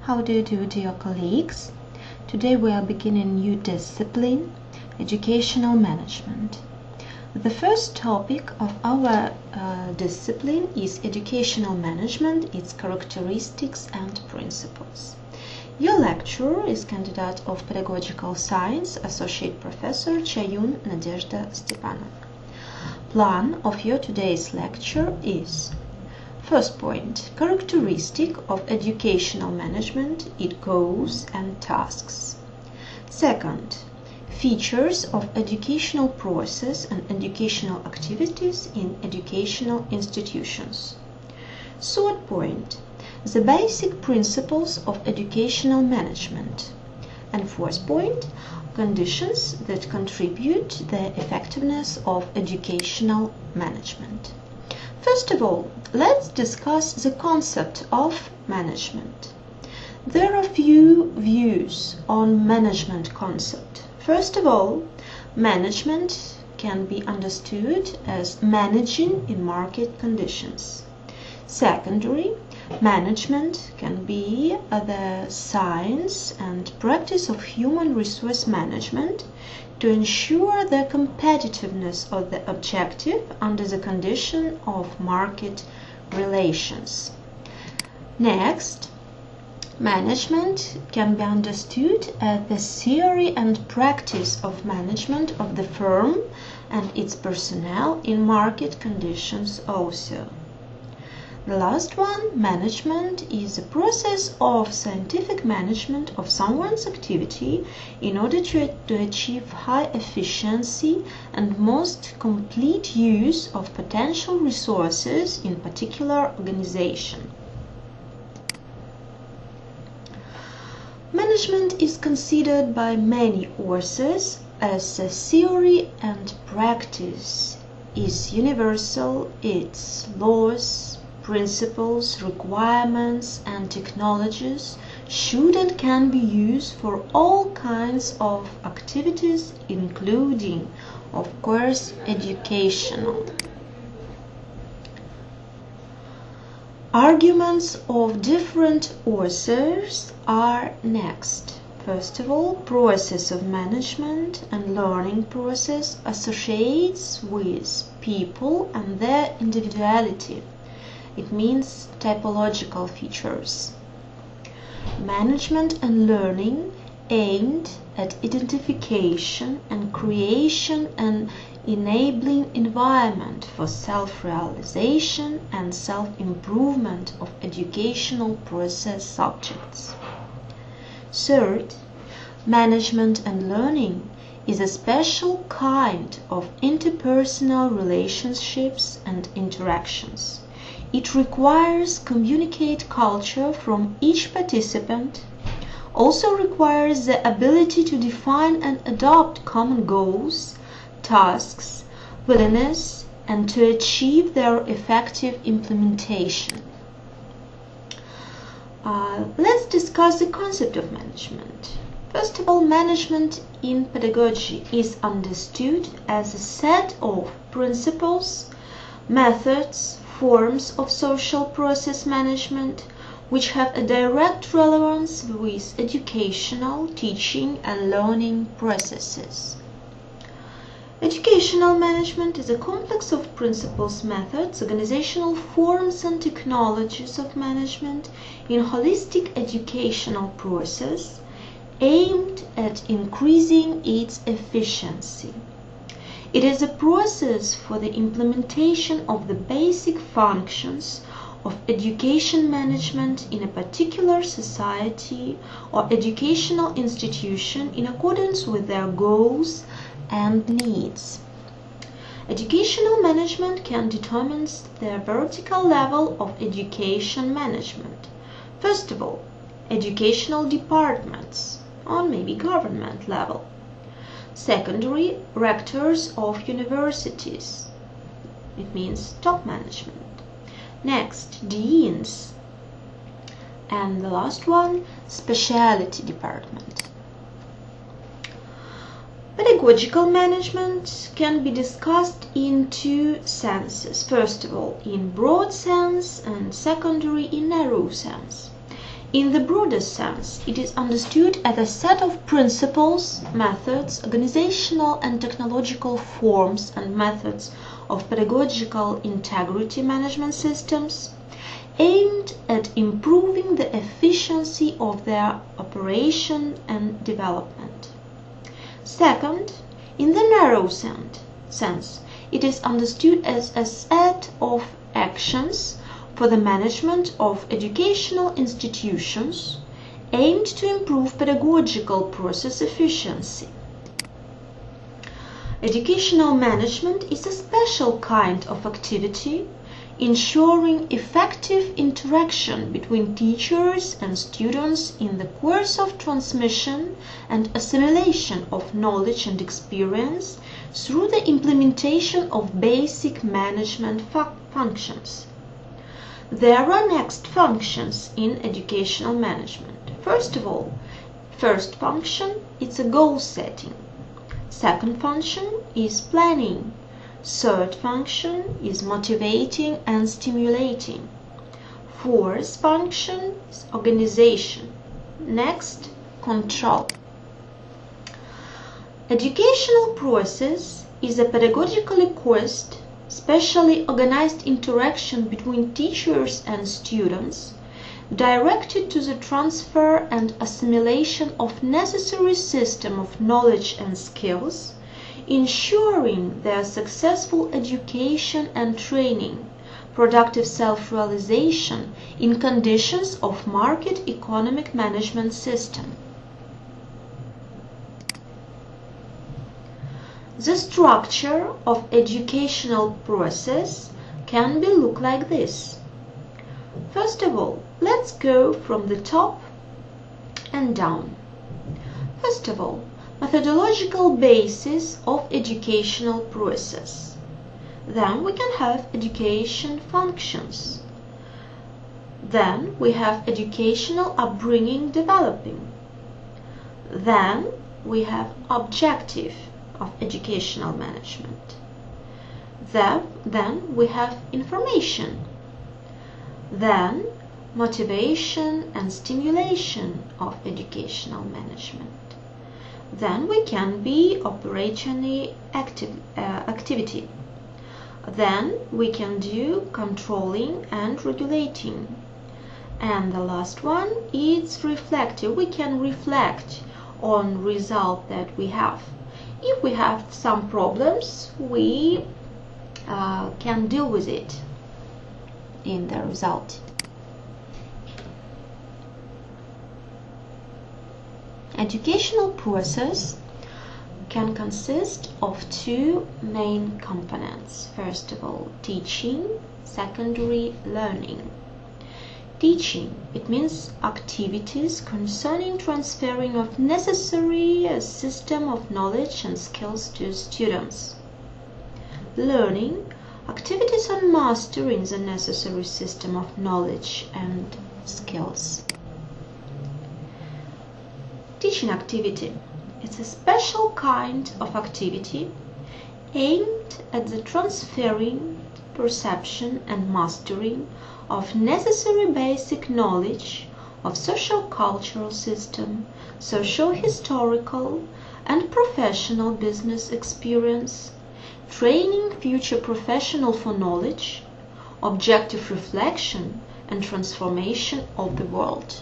How do you do, dear colleagues? Today we are beginning a new discipline, educational management. The first topic of our discipline is educational management, its characteristics and principles. Your lecturer is candidate of pedagogical science, Associate Professor Chayun Nadezhda Stepanovna. Plan of your today's lecture is: first point, characteristic of educational management, its goals and tasks. Second, features of educational process and educational activities in educational institutions. Third point, the basic principles of educational management. And fourth point, conditions that contribute to the effectiveness of educational management. First of all, let's discuss the concept of management. There are few views on management concept. First of all, management can be understood as managing in market conditions. Secondly, management can be the science and practice of human resource management to ensure the competitiveness of the objective under the condition of market relations. Next, management can be understood as the theory and practice of management of the firm and its personnel in market conditions also. The last one, management, is the process of scientific management of someone's activity in order to achieve high efficiency and most complete use of potential resources in particular organization. Management is considered by many authors as a theory and practice is universal. Its laws, principles, requirements, and technologies should and can be used for all kinds of activities, including, of course, educational. Arguments of different authors are next. First of all, process of management and learning process associates with people and their individuality. It means typological features. Management and learning aimed at identification and creation and enabling environment for self-realization and self-improvement of educational process subjects. Third, management and learning is a special kind of interpersonal relationships and interactions. It requires communicate culture from each participant, also requires the ability to define and adopt common goals, tasks, willingness, and to achieve their effective implementation. Let's discuss the concept of management. First of all, management in pedagogy is understood as a set of principles, methods, forms of social process management which have a direct relevance with educational, teaching, and learning processes. Educational management is a complex of principles, methods, organizational forms, and technologies of management in holistic educational process aimed at increasing its efficiency. It is a process for the implementation of the basic functions of education management in a particular society or educational institution in accordance with their goals and needs. Educational management can determine the vertical level of education management. First of all, educational departments on maybe government level. Secondary, rectors of universities. It means top management. Next, deans. And the last one, specialty department. Pedagogical management can be discussed in two senses. First of all, in broad sense, and secondary in narrow sense. In the broader sense, it is understood as a set of principles, methods, organizational and technological forms and methods of pedagogical integrity management systems aimed at improving the efficiency of their operation and development. Second, in the narrow sense, it is understood as a set of actions for the management of educational institutions aimed to improve pedagogical process efficiency. Educational management is a special kind of activity ensuring effective interaction between teachers and students in the course of transmission and assimilation of knowledge and experience through the implementation of basic management functions. There are next functions in educational management. First of all, first function is a goal setting. Second function is planning. Third function is motivating and stimulating. Fourth function is organization. Next, control. Educational process is a pedagogically caused, specially organized interaction between teachers and students directed to the transfer and assimilation of necessary system of knowledge and skills, ensuring their successful education and training, productive self-realization in conditions of market economic management system. The structure of educational process can be look like this. First of all, let's go from the top and down. First of all, methodological basis of educational process. Then we can have education functions. Then we have educational upbringing developing. Then we have objective of educational management. Then we have information. Then motivation and stimulation of educational management. Then we can be operationally activity. Then we can do controlling and regulating. And the last one is reflective. We can reflect on result that we have. If we have some problems, we can deal with it in the result. Educational process can consist of two main components. First of all, teaching, secondary, learning. Teaching, it means activities concerning transferring of necessary system of knowledge and skills to students. Learning, activities on mastering the necessary system of knowledge and skills. Teaching activity. It's a special kind of activity aimed at the transferring, perception and mastering of necessary basic knowledge of social-cultural system, social-historical and professional business experience, training future professional for knowledge, objective reflection and transformation of the world.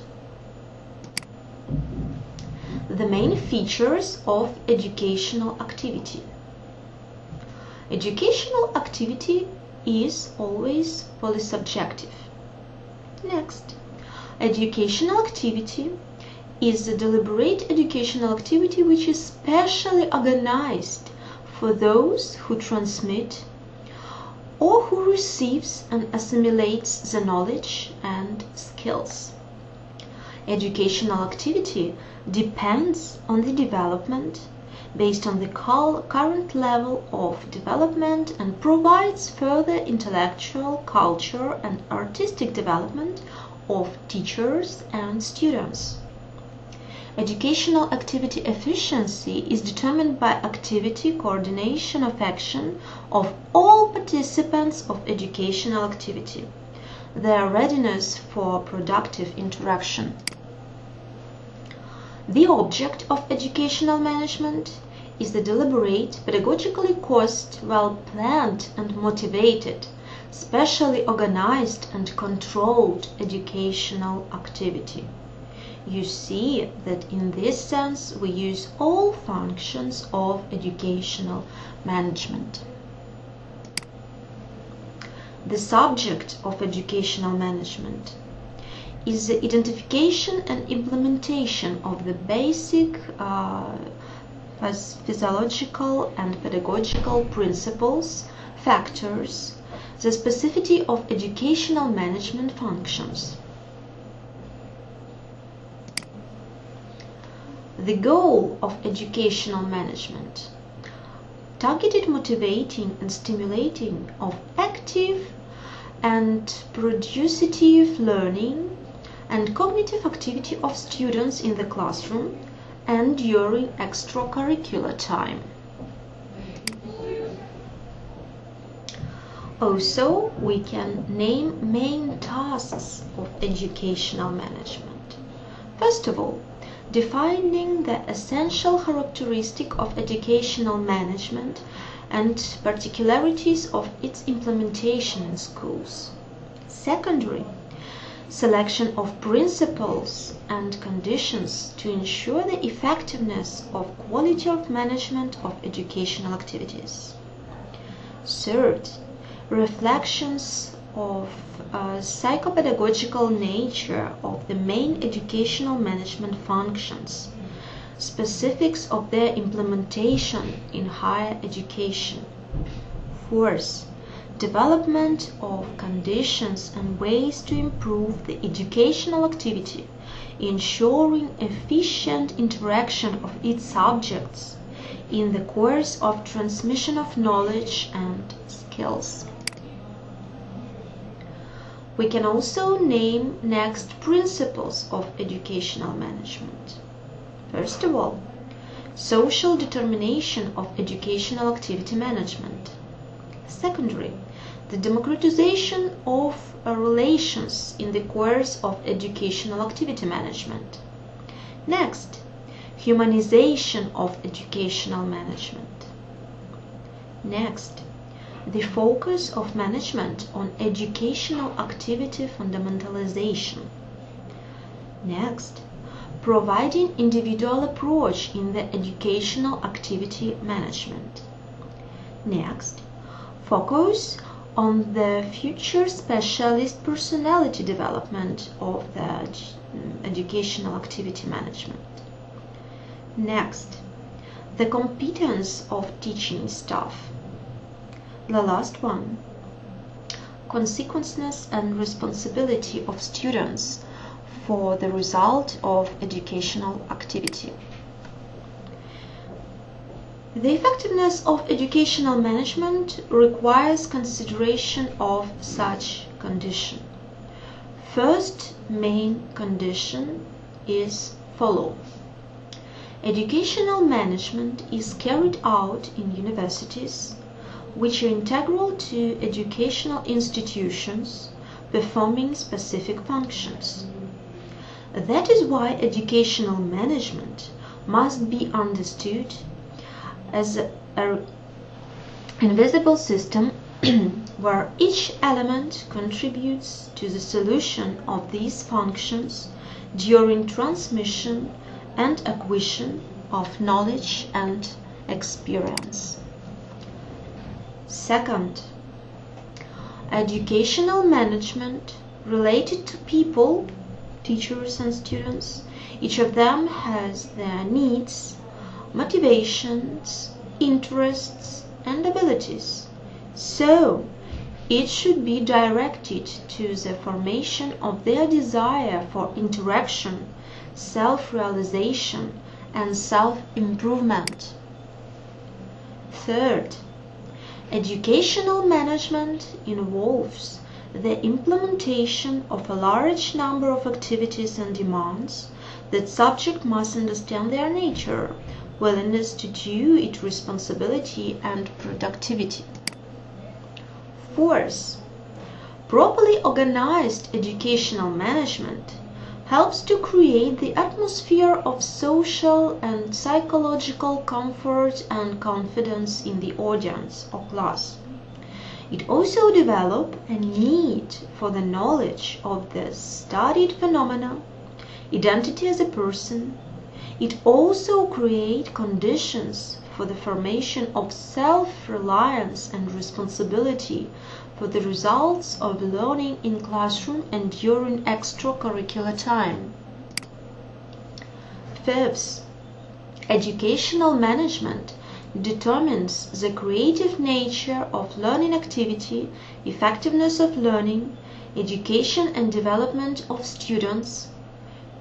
The main features of educational activity. Educational activity is always polysubjective. Next, educational activity is the deliberate educational activity which is specially organized for those who transmit or who receives and assimilates the knowledge and skills. Educational activity depends on the development based on the current level of development and provides further intellectual, cultural and artistic development of teachers and students. Educational activity efficiency is determined by activity coordination of action of all participants of educational activity. their readiness for productive interaction. The object of educational management is the deliberate, pedagogically caused, well-planned and motivated, specially organized and controlled educational activity. You see that in this sense we use all functions of educational management. The subject of educational management is the identification and implementation of the basic physiological and pedagogical principles, factors, the specificity of educational management functions. The goal of educational management: targeted motivating and stimulating of active and producitive learning and cognitive activity of students in the classroom and during extracurricular time. Also, we can name main tasks of educational management. First of all, defining the essential characteristic of educational management and particularities of its implementation in schools. Secondly, selection of principles and conditions to ensure the effectiveness of quality of management of educational activities. Third, reflections of psychopedagogical nature of the main educational management functions, specifics of their implementation in higher education. Fourth, development of conditions and ways to improve the educational activity, ensuring efficient interaction of its subjects in the course of transmission of knowledge and skills. We can also name next principles of educational management. First of all, social determination of educational activity management. Secondly, the democratization of relations in the course of educational activity management. Next, humanization of educational management. Next, the focus of management on educational activity fundamentalization. Next, providing individual approach in the educational activity management. Next, focus on the future specialist personality development of the educational activity management. Next, the competence of teaching staff. The last one, consequences and responsibility of students for the result of educational activity. The effectiveness of educational management requires consideration of such condition. First main condition is follow. Educational management is carried out in universities, which are integral to educational institutions performing specific functions. That is why educational management must be understood as an invisible system where each element contributes to the solution of these functions during transmission and acquisition of knowledge and experience. Second, educational management related to people, teachers and students. Each of them has their needs, motivations, interests and abilities. So, it should be directed to the formation of their desire for interaction, self-realization and self-improvement. Third, educational management involves the implementation of a large number of activities and demands that subject must understand their nature, willingness to do it, responsibility and productivity. Fourth, Properly organized educational management helps to create the atmosphere of social and psychological comfort and confidence in the audience or class. It also develops a need for the knowledge of the studied phenomena, identity as a person. It also creates conditions for the formation of self-reliance and responsibility for the results of learning in classroom and during extracurricular time. Fifth, educational management determines the creative nature of learning activity, effectiveness of learning, education and development of students,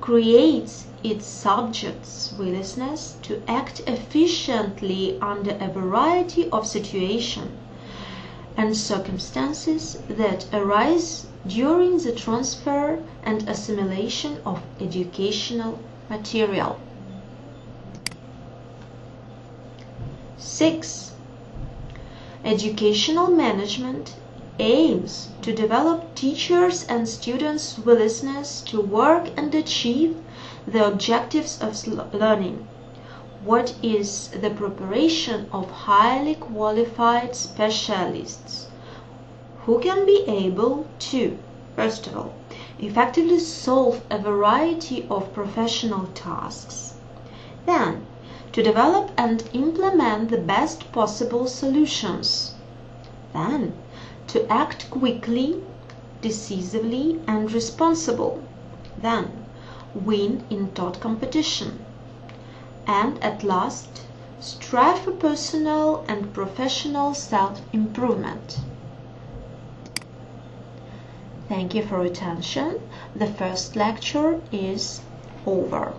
creates its subjects' willingness to act efficiently under a variety of situations and circumstances that arise during the transfer and assimilation of educational material. 6. Educational management aims to develop teachers' and students' willingness to work and achieve the objectives of learning. What is the preparation of highly qualified specialists who can be able to, first of all, effectively solve a variety of professional tasks, then to develop and implement the best possible solutions, then to act quickly, decisively and responsible, then win in taught competition, and at last strive for personal and professional self-improvement. Thank you for your attention. The first lecture is over.